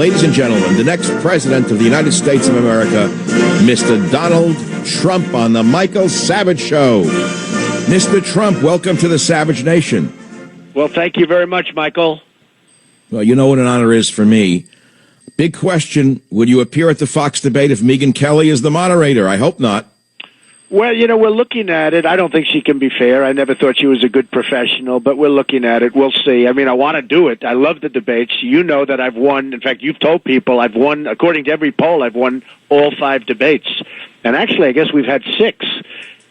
ladies and gentlemen, the next president of the United States of America, Mr. Donald Trump on the Michael Savage Show. Mr. Trump, welcome to the Savage Nation. Well, thank you very much, Michael. Well, you know what an honor is for me. Big question, would you appear at the Fox debate if Megyn Kelly is the moderator? I hope not. Well, we're looking at it. I don't think she can be fair. I never thought she was a good professional, but we're looking at it. We'll see. I mean, I want to do it. I love the debates. You know that I've won. In fact, you've told people I've won, according to every poll, I've won all 5 debates. And actually, I guess we've had 6.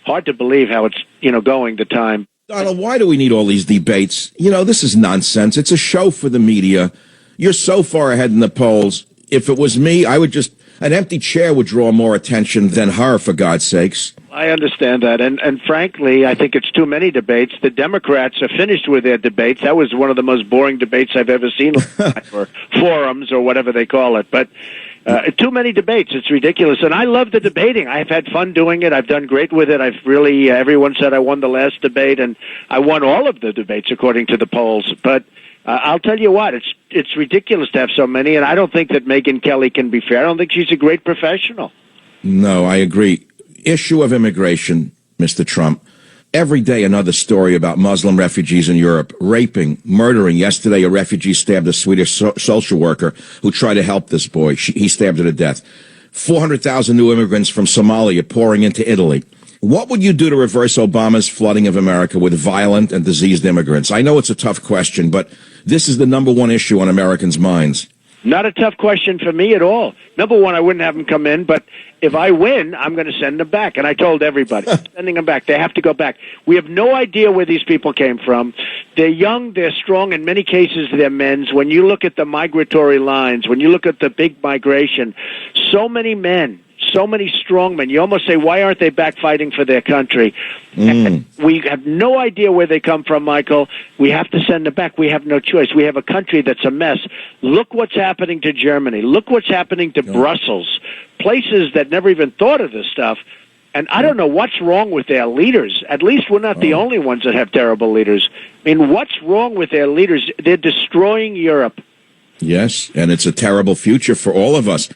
Hard to believe how it's, going the time. Donald, why do we need all these debates? This is nonsense. It's a show for the media. You're so far ahead in the polls. If it was me, I would just... An empty chair would draw more attention than her, for God's sakes. I understand that. And frankly, I think it's too many debates. The Democrats are finished with their debates. That was one of the most boring debates I've ever seen, or forums, or whatever they call it. But too many debates. It's ridiculous. And I love the debating. I've had fun doing it. I've done great with it. I've really, everyone said I won the last debate, and I won all of the debates according to the polls. But I'll tell you what, it's ridiculous to have so many, and I don't think that Megyn Kelly can be fair. I don't think she's a great professional. No, I agree. Issue of immigration, Mr. Trump. Every day another story about Muslim refugees in Europe, raping, murdering. Yesterday, a refugee stabbed a Swedish social worker who tried to help this boy. He stabbed her to death. 400,000 new immigrants from Somalia pouring into Italy. What would you do to reverse Obama's flooding of America with violent and diseased immigrants? I know it's a tough question, but this is the number one issue on Americans' minds. Not a tough question for me at all. Number one, I wouldn't have them come in, but if I win, I'm going to send them back. And I told everybody, sending them back. They have to go back. We have no idea where these people came from. They're young, they're strong. In many cases, they're men's. When you look at the migratory lines, when you look at the big migration, so many men, so many strong men. You almost say, why aren't they back fighting for their country? And we have no idea where they come from, Michael. We have to send them back. We have no choice. We have a country that's a mess. Look what's happening to Germany. Look what's happening to Brussels, places that never even thought of this stuff. And I don't know what's wrong with their leaders. At least we're not the only ones that have terrible leaders. I mean, what's wrong with their leaders? They're destroying Europe. Yes, and it's a terrible future for all of us.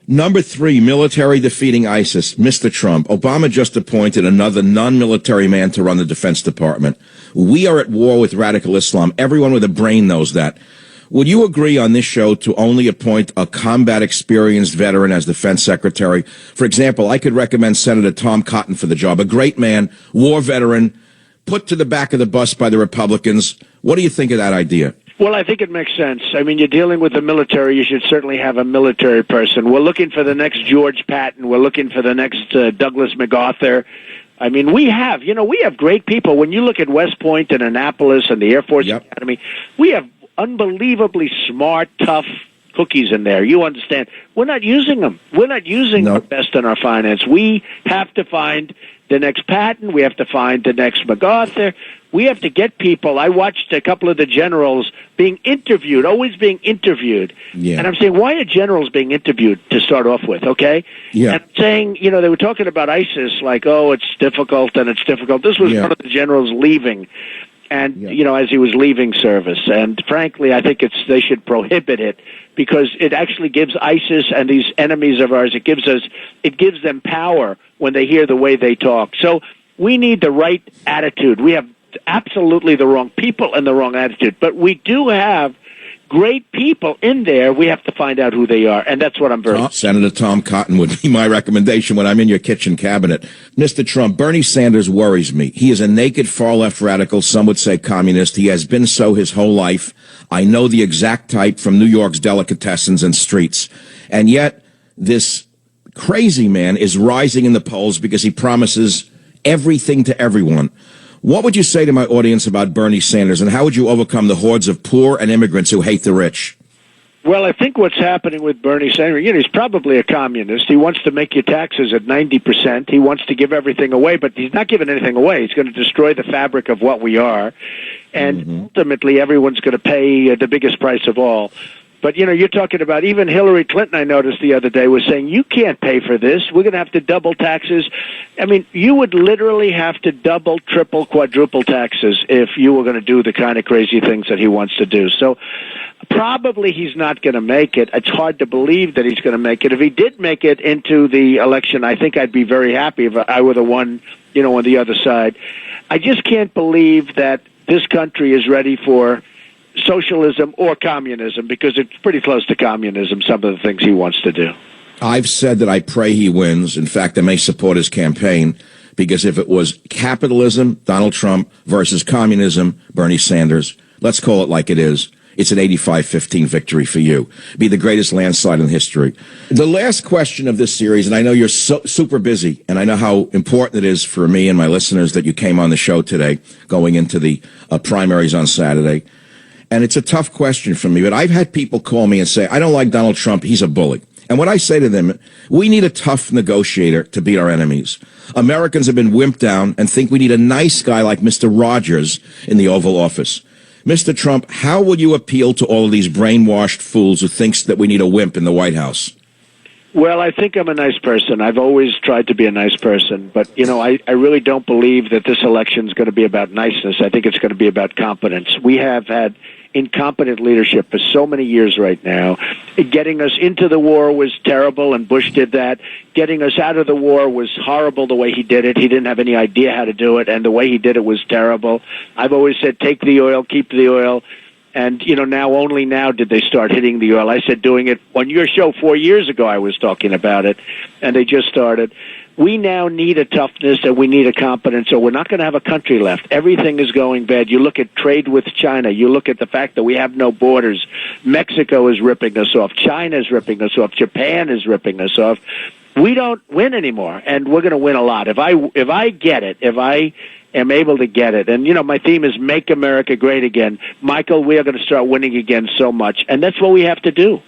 Number 3, military defeating ISIS. Mr. Trump, Obama just appointed another non-military man to run the Defense Department. We are at war with radical Islam. Everyone with a brain knows that. Would you agree on this show to only appoint a combat experienced veteran as defense secretary? For example, I could recommend Senator Tom Cotton for the job, a great man, war veteran, put to the back of the bus by the Republicans. What do you think of that idea? Well, I think it makes sense. I mean, you're dealing with the military. You should certainly have a military person. We're looking for the next George Patton. We're looking for the next Douglas MacArthur. I mean, we have great people. When you look at West Point and Annapolis and the Air Force Academy, we have unbelievably smart, tough cookies in there. You understand? We're not using them. We're not using our best in our finance. We have to find the next Patton. We have to find the next MacArthur. We have to get people. I watched a couple of the generals being interviewed, always being interviewed. Yeah. And I'm saying, why are generals being interviewed to start off with, okay? Yeah. And saying, they were talking about ISIS like, it's difficult and it's difficult. This was one of the generals leaving. And, as he was leaving service. And frankly, I think they should prohibit it because it actually gives ISIS and these enemies of ours, it gives them power when they hear the way they talk. So we need the right attitude. We have absolutely the wrong people and the wrong attitude. But we do have great people in there. We have to find out who they are, and that's what I'm very... Senator Tom Cotton would be my recommendation when I'm in your kitchen cabinet. Mr. Trump, Bernie Sanders worries me. He is a naked far-left radical, some would say communist. He has been so his whole life. I know the exact type from New York's delicatessens and streets. And yet, this crazy man is rising in the polls because he promises everything to everyone. What would you say to my audience about Bernie Sanders, and how would you overcome the hordes of poor and immigrants who hate the rich? Well, I think what's happening with Bernie Sanders, he's probably a communist. He wants to make your taxes at 90%. He wants to give everything away, but he's not giving anything away. He's going to destroy the fabric of what we are, and ultimately everyone's going to pay the biggest price of all. But, you're talking about even Hillary Clinton, I noticed the other day, was saying, you can't pay for this. We're going to have to double taxes. I mean, you would literally have to double, triple, quadruple taxes if you were going to do the kind of crazy things that he wants to do. So probably he's not going to make it. It's hard to believe that he's going to make it. If he did make it into the election, I think I'd be very happy if I were the one, on the other side. I just can't believe that this country is ready for socialism or communism, because it's pretty close to communism, some of the things he wants to do. I've said that I pray he wins. In fact, I may support his campaign, because if it was capitalism, Donald Trump, versus communism, Bernie Sanders, let's call it like it is, it's an 85-15 victory for you. Be the greatest landslide in history. The last question of this series, and I know you're super busy, and I know how important it is for me and my listeners that you came on the show today, going into the primaries on Saturday. And it's a tough question for me, but I've had people call me and say, I don't like Donald Trump, he's a bully. And what I say to them, we need a tough negotiator to beat our enemies. Americans have been wimped down and think we need a nice guy like Mr. Rogers in the Oval Office. Mr. Trump, how will you appeal to all of these brainwashed fools who thinks that we need a wimp in the White House? Well, I think I'm a nice person. I've always tried to be a nice person. But, I really don't believe that this election is going to be about niceness. I think it's going to be about competence. We have had incompetent leadership for so many years right now. Getting us into the war was terrible, and Bush did that. Getting us out of the war was horrible the way he did it. He didn't have any idea how to do it, and the way he did it was terrible. I've always said, take the oil, keep the oil. And, only now did they start hitting the oil. I said doing it on your show 4 years ago, I was talking about it, and they just started. We now need a toughness and we need a competence, or we're not going to have a country left. Everything is going bad. You look at trade with China. You look at the fact that we have no borders. Mexico is ripping us off. China is ripping us off. Japan is ripping us off. We don't win anymore, and we're going to win a lot. If I get it, if I am able to get it, and, my theme is Make America Great Again. Michael, we are going to start winning again so much, and that's what we have to do.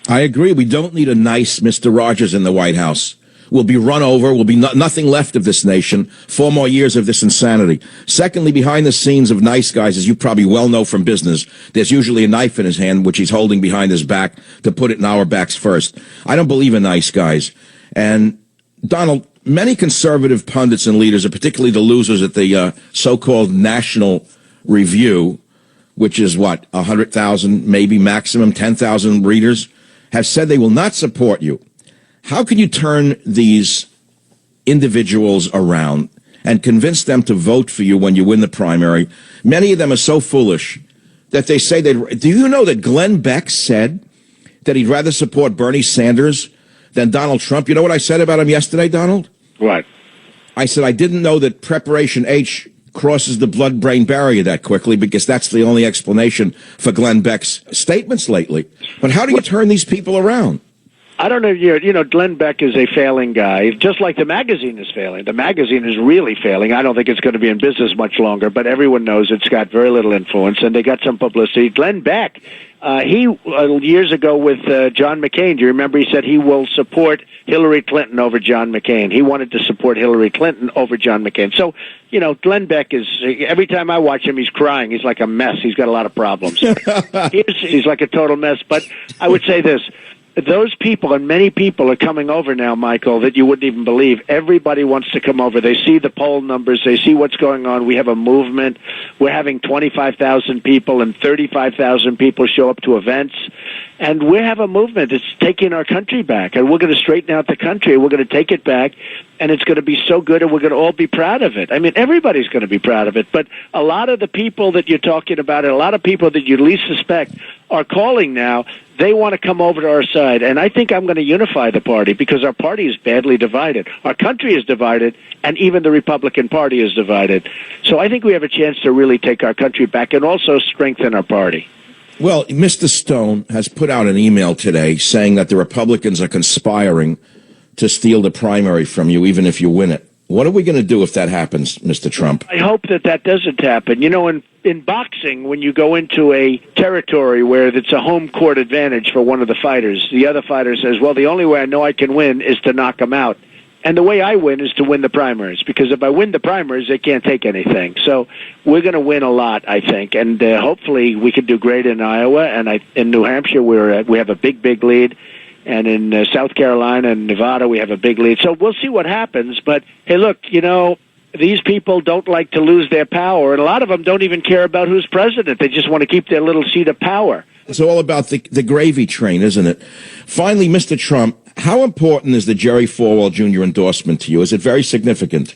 I agree. We don't need a nice Mr. Rogers in the White House. We'll be run over. We'll be nothing left of this nation. 4 more years of this insanity. Secondly, behind the scenes of nice guys, as you probably well know from business, there's usually a knife in his hand, which he's holding behind his back to put it in our backs first. I don't believe in nice guys. And, Donald, many conservative pundits and leaders, and particularly the losers at the so-called National Review, which is 100,000, maybe maximum 10,000 readers, have said they will not support you. How can you turn these individuals around and convince them to vote for you when you win the primary? Many of them are so foolish that they say that. Do you know that Glenn Beck said that he'd rather support Bernie Sanders than Donald Trump? You know what I said about him yesterday, Donald? What? I said I didn't know that Preparation H crosses the blood-brain barrier that quickly, because that's the only explanation for Glenn Beck's statements lately. But how do you turn these people around? I don't know. Glenn Beck is a failing guy, just like the magazine is failing. The magazine is really failing. I don't think it's going to be in business much longer, but everyone knows it's got very little influence, and they got some publicity. Glenn Beck, years ago with John McCain, do you remember he said he will support Hillary Clinton over John McCain? He wanted to support Hillary Clinton over John McCain. So, Glenn Beck is, every time I watch him, he's crying. He's like a mess. He's got a lot of problems. He's like a total mess. But I would say this. Those people, and many people are coming over now, Michael, that you wouldn't even believe. Everybody wants to come over. They see the poll numbers. They see what's going on. We have a movement. We're having 25,000 people and 35,000 people show up to events. And we have a movement. It's taking our country back. And we're going to straighten out the country. We're going to take it back. And it's going to be so good, and we're going to all be proud of it. I mean, everybody's going to be proud of it. But a lot of the people that you're talking about, and a lot of people that you least suspect are calling now, they want to come over to our side. And I think I'm going to unify the party, because our party is badly divided. Our country is divided, and even the Republican Party is divided. So I think we have a chance to really take our country back and also strengthen our party. Well, Mr. Stone has put out an email today saying that the Republicans are conspiring to steal the primary from you, even if you win it. What are we going to do if that happens, Mr. Trump? I hope that doesn't happen. In boxing, when you go into a territory where it's a home court advantage for one of the fighters, the other fighter says, well, the only way I know I can win is to knock him out. And the way I win is to win the primaries, because if I win the primaries, they can't take anything. So we're going to win a lot, I think, and hopefully we can do great in Iowa. And in New Hampshire, we have a big lead, and in South Carolina and Nevada, we have a big lead. So we'll see what happens. But hey, look, these people don't like to lose their power, and a lot of them don't even care about who's president. They just want to keep their little seat of power. It's all about the gravy train, isn't it? Finally, Mr. Trump, how important is the Jerry Falwell Jr. endorsement to you? Is it very significant?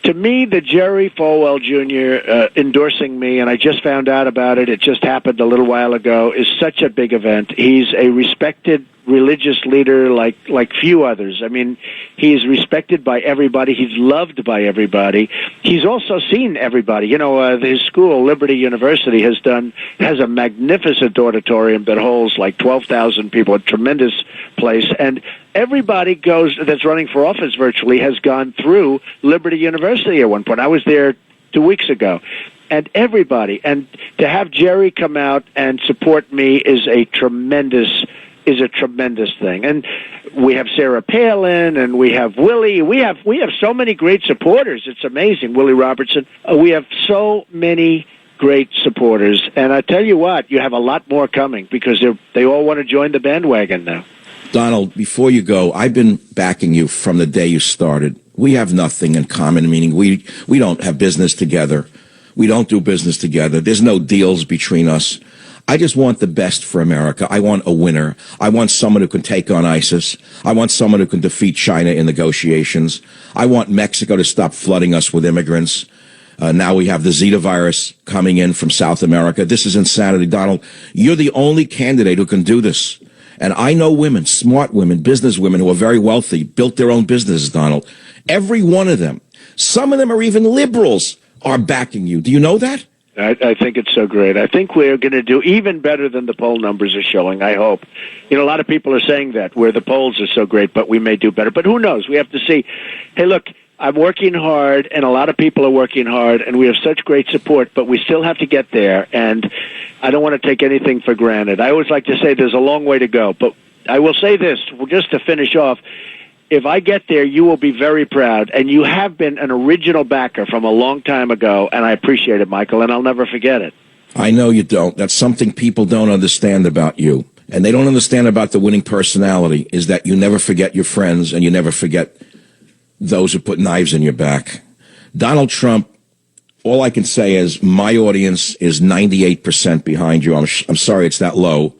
To me, the Jerry Falwell Jr. Endorsing me, and I just found out about it, it just happened a little while ago, is such a big event. He's a respected religious leader like few others. I mean, he's respected by everybody. He's loved by everybody. He's also seen everybody. His school, Liberty University, has a magnificent auditorium that holds like 12,000 people, a tremendous place. And everybody that's running for office virtually has gone through Liberty University at one point. I was there 2 weeks ago. And everybody. And to have Jerry come out and support me is a tremendous thing. And we have Sarah Palin, and we have Willie. We have so many great supporters. It's amazing. Willie Robertson. We have so many great supporters. And I tell you what, you have a lot more coming, because they all want to join the bandwagon now. Donald, before you go, I've been backing you from the day you started. We have nothing in common, meaning we don't have business together. We don't do business together. There's no deals between us. I just want the best for America. I want a winner. I want someone who can take on ISIS. I want someone who can defeat China in negotiations. I want Mexico to stop flooding us with immigrants. Now we have the Zeta virus coming in from South America. This is insanity. Donald, you're the only candidate who can do this. And I know women, smart women, business women who are very wealthy, built their own businesses, Donald. Every one of them, some of them are even liberals, are backing you. Do you know that? I think it's so great. I think we're going to do even better than the poll numbers are showing, I hope. A lot of people are saying that, where the polls are so great, but we may do better. But who knows? We have to see. Hey, look, I'm working hard, and a lot of people are working hard, and we have such great support, but we still have to get there, and I don't want to take anything for granted. I always like to say there's a long way to go, but I will say this, just to finish off. If I get there, you will be very proud, and you have been an original backer from a long time ago, and I appreciate it, Michael, and I'll never forget it. I know you don't. That's something people don't understand about you, and they don't understand about the winning personality, is that you never forget your friends, and you never forget those who put knives in your back. Donald Trump, all I can say is my audience is 98% behind you. I'm sorry it's that low,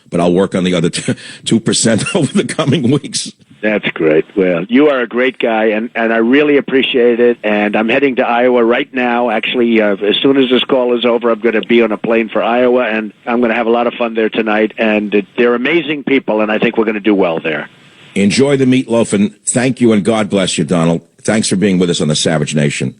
but I'll work on the other 2% over the coming weeks. That's great. Well, you are a great guy, and I really appreciate it. And I'm heading to Iowa right now. Actually, as soon as this call is over, I'm going to be on a plane for Iowa, and I'm going to have a lot of fun there tonight. And they're amazing people, and I think we're going to do well there. Enjoy the meatloaf, and thank you, and God bless you, Donald. Thanks for being with us on the Savage Nation.